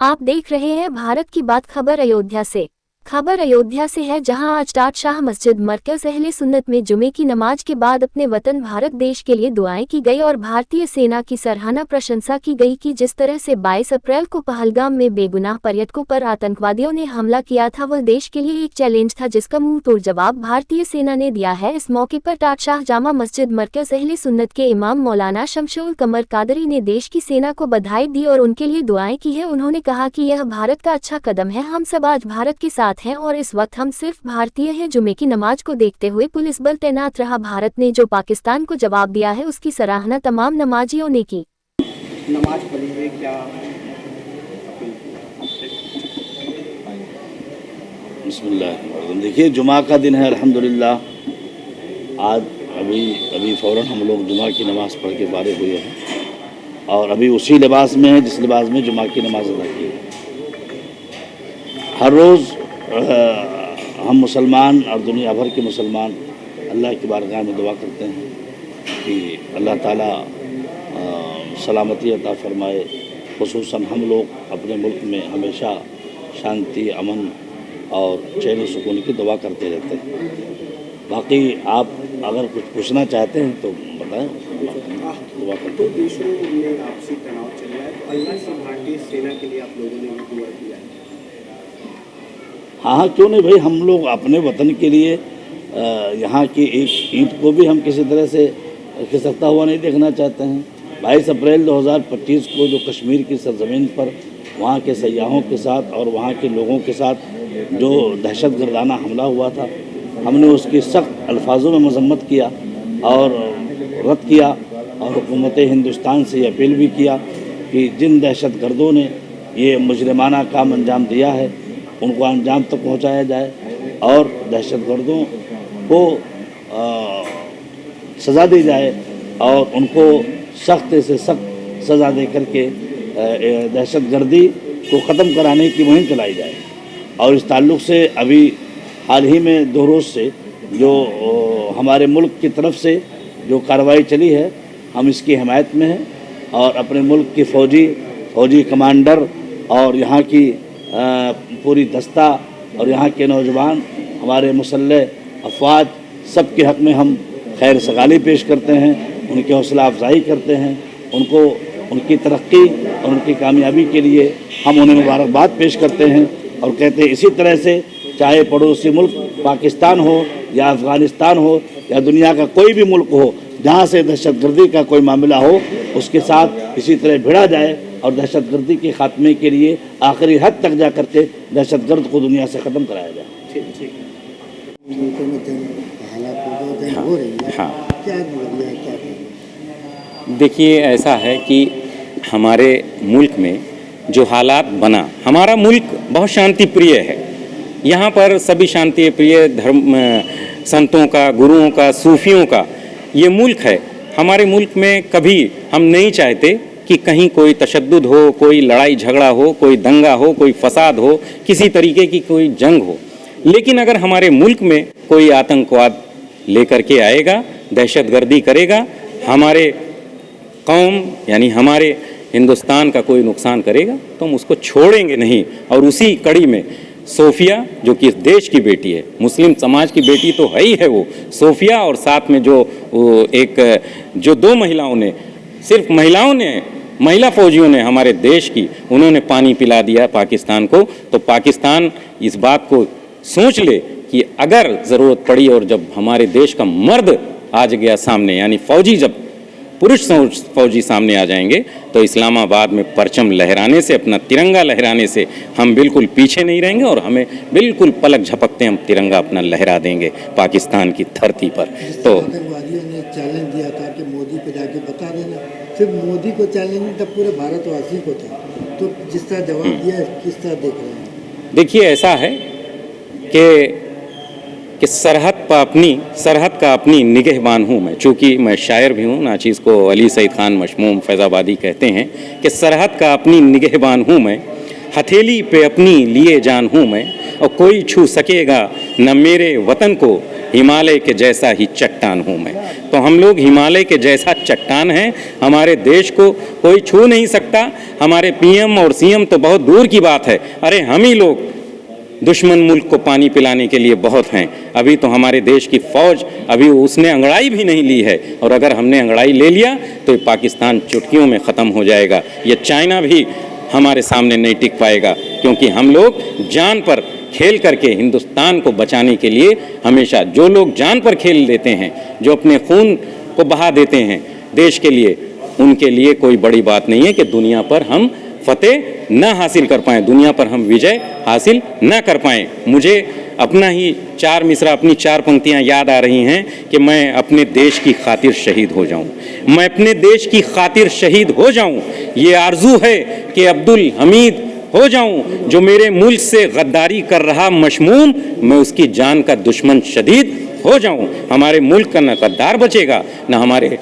आप देख रहे हैं भारत की बात। खबर अयोध्या से। खबर अयोध्या से है, जहां आज टाट शाह मस्जिद मरकज अहले सुन्नत में जुमे की नमाज के बाद अपने वतन भारत देश के लिए दुआएं की गई और भारतीय सेना की सराहना प्रशंसा की गई कि जिस तरह से 22 अप्रैल को पहलगाम में बेगुनाह पर्यटकों पर आतंकवादियों ने हमला किया था, वह देश के लिए एक चैलेंज था जिसका मुंह तोड़ जवाब भारतीय सेना ने दिया है। इस मौके पर टाट शाह जामा मस्जिद मरकज अहले सुन्नत के इमाम मौलाना शमशुल कमर कादरी ने देश की सेना को बधाई दी और उनके लिए दुआएं की है। उन्होंने कहा कि यह भारत का अच्छा कदम है, हम सब आज भारत के साथ हैं और इस वक्त हम सिर्फ भारतीय हैं। जुमे की नमाज को देखते हुए पुलिस बल तैनात रहा। भारत ने जो पाकिस्तान को जवाब दिया है, उसकी सराहना तमाम नमाजियों ने की। नमाज पढ़ी हुई क्या? बिस्मिल्लाह। देखिए, जुमा का दिन है, अल्हम्दुलिल्लाह। आज अभी फ़ौरन हम लोग जुमा की नमाज़ पढ़ के फारिग हुए हैं और अभी उसी लिबास में है जिस लिबास में जुमा की नमाज़ अदा की है। हर रोज़ हम मुसलमान और दुनिया भर के मुसलमान अल्लाह की बारगाह में दुआ करते हैं कि अल्लाह ताला सलामती अता फरमाए। खुसूसन हम लोग अपने मुल्क में हमेशा शांति, अमन और चैन सुकून की दुआ करते रहते हैं। बाकी आप अगर कुछ पूछना चाहते हैं तो बताएं। दुआ करते तो देशों में आपसी तनाव चल रहा है, तो अल्लाह से भारतीय सेना के लिए आप लोगों ने भी दुआ किया है। हाँ, क्यों नहीं भाई। हम लोग अपने वतन के लिए यहाँ की एक ईंट को भी हम किसी तरह से खिसकता हुआ नहीं देखना चाहते हैं। 22 अप्रैल 2025 को जो कश्मीर की सरजमीन पर वहाँ के सयाहों के साथ और वहाँ के लोगों के साथ जो दहशतगर्दाना हमला हुआ था, हमने उसकी सख्त अल्फाजों में मजम्मत किया और रद्द किया और हुकूमत हिंदुस्तान से अपील भी किया कि जिन दहशतगर्दों ने ये मुजरिमाना काम अंजाम दिया है उनको अंजाम तक पहुंचाया जाए और दहशतगर्दों को सज़ा दी जाए और उनको सख्त से सख्त सज़ा दे करके दहशतगर्दी को ख़त्म कराने की मुहिम चलाई जाए। और इस ताल्लुक़ से अभी हाल ही में 2 रोज़ से जो हमारे मुल्क की तरफ से जो कार्रवाई चली है, हम इसकी हिमायत में हैं और अपने मुल्क की फ़ौजी कमांडर और यहाँ की पूरी दस्ता और यहाँ के नौजवान, हमारे मुसल्लह अफवाज, सब के हक़ में हम खैर सगाली पेश करते हैं, उनकी हौसला अफजाई करते हैं, उनको उनकी तरक्की और उनकी कामयाबी के लिए हम उन्हें मुबारकबाद पेश करते हैं और कहते हैं इसी तरह से चाहे पड़ोसी मुल्क पाकिस्तान हो या अफ़गानिस्तान हो या दुनिया का कोई भी मुल्क हो, जहाँ से दहशतगर्दी का कोई मामला हो उसके साथ इसी तरह भिड़ा जाए और दहशतगर्दी के ख़ात्मे के लिए आखिरी हद तक जा करके दहशतगर्द को दुनिया से ख़त्म कराया जाए। ठीक। देखिए, ऐसा है कि हमारे मुल्क में जो हालात बना, हमारा मुल्क बहुत शांति प्रिय है। यहाँ पर सभी शांति प्रिय धर्म संतों का, गुरुओं का, सूफियों का ये मुल्क है। हमारे मुल्क में कभी हम नहीं चाहते कि कहीं कोई तशद्दुद हो, कोई लड़ाई झगड़ा हो, कोई दंगा हो, कोई फसाद हो, किसी तरीके की कोई जंग हो। लेकिन अगर हमारे मुल्क में कोई आतंकवाद लेकर के आएगा, दहशतगर्दी करेगा, हमारे कौम यानी हमारे हिंदुस्तान का कोई नुकसान करेगा तो हम उसको छोड़ेंगे नहीं। और उसी कड़ी में सोफिया, जो कि इस देश की बेटी है, मुस्लिम समाज की बेटी तो है ही है वो सोफिया, और साथ में जो 2 महिलाओं ने, सिर्फ महिलाओं ने, महिला फौजियों ने हमारे देश की, उन्होंने पानी पिला दिया पाकिस्तान को। तो पाकिस्तान इस बात को सोच ले कि अगर ज़रूरत पड़ी और जब हमारे देश का मर्द आ गया सामने, यानी फौजी, जब पुरुष फौजी सामने आ जाएंगे तो इस्लामाबाद में परचम लहराने से, अपना तिरंगा लहराने से हम बिल्कुल पीछे नहीं रहेंगे और हमें बिल्कुल पलक झपकते हम तिरंगा अपना लहरा देंगे पाकिस्तान की धरती पर। तो आतंकवादियों ने चैलेंज दिया था कि मोदी को जाके बता देना, सिर्फ मोदी को चैलेंज नहीं था, पूरे भारतवासी को था। तो जिस तरह जवाब दिया, किस तरह देख रहे हैं? देखिए, ऐसा है कि सरहद का अपनी निगहबान हूँ मैं। चूँकि मैं शायर भी हूँ, नाचीज़ को अली सईद खान मशमूम फैज़ाबादी कहते हैं कि सरहद का अपनी निगहबान हूँ मैं, हथेली पे अपनी लिए जान हूँ मैं, और कोई छू सकेगा न मेरे वतन को, हिमालय के जैसा ही चट्टान हूँ मैं। तो हम लोग हिमालय के जैसा चट्टान हैं, हमारे देश को कोई छू नहीं सकता। हमारे पीएम और सीएम तो बहुत दूर की बात है, अरे हम ही लोग दुश्मन मुल्क को पानी पिलाने के लिए बहुत हैं। अभी तो हमारे देश की फ़ौज अभी उसने अंगड़ाई भी नहीं ली है, और अगर हमने अंगड़ाई ले लिया तो ये पाकिस्तान चुटकियों में ख़त्म हो जाएगा। ये चाइना भी हमारे सामने नहीं टिक पाएगा, क्योंकि हम लोग जान पर खेल करके हिंदुस्तान को बचाने के लिए हमेशा, जो लोग जान पर खेल देते हैं, जो अपने खून को बहा देते हैं देश के लिए, उनके लिए कोई बड़ी बात नहीं है कि दुनिया पर हम फतेह न हासिल कर पाएँ, दुनिया पर हम विजय हासिल न कर पाएँ। मुझे अपना ही 4 मिसरा, अपनी 4 पंक्तियाँ याद आ रही हैं कि मैं अपने देश की खातिर शहीद हो जाऊँ, मैं अपने देश की खातिर शहीद हो जाऊँ। ये आरजू है कि अब्दुल हमीद हो जाऊँ, जो मेरे मुल्क से गद्दारी कर रहा मशमूम, मैं उसकी जान का दुश्मन शदीद हो जाऊँ। हमारे मुल्क का न गद्दार बचेगा, न हमारे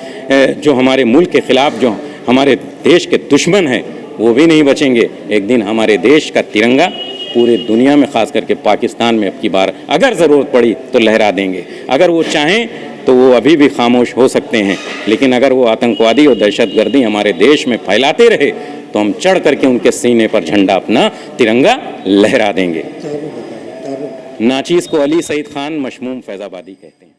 जो हमारे मुल्क के ख़िलाफ़ जो हमारे देश के दुश्मन हैं वो भी नहीं बचेंगे। एक दिन हमारे देश का तिरंगा पूरे दुनिया में, ख़ास करके पाकिस्तान में, अब की बार अगर ज़रूरत पड़ी तो लहरा देंगे। अगर वो चाहें तो वो अभी भी खामोश हो सकते हैं, लेकिन अगर वो आतंकवादी और दहशतगर्दी हमारे देश में फैलाते रहे तो हम चढ़ करके उनके सीने पर झंडा, अपना तिरंगा लहरा देंगे। नाचीज़ को अली सईद खान मशमूम फैज़ाबादी कहते हैं।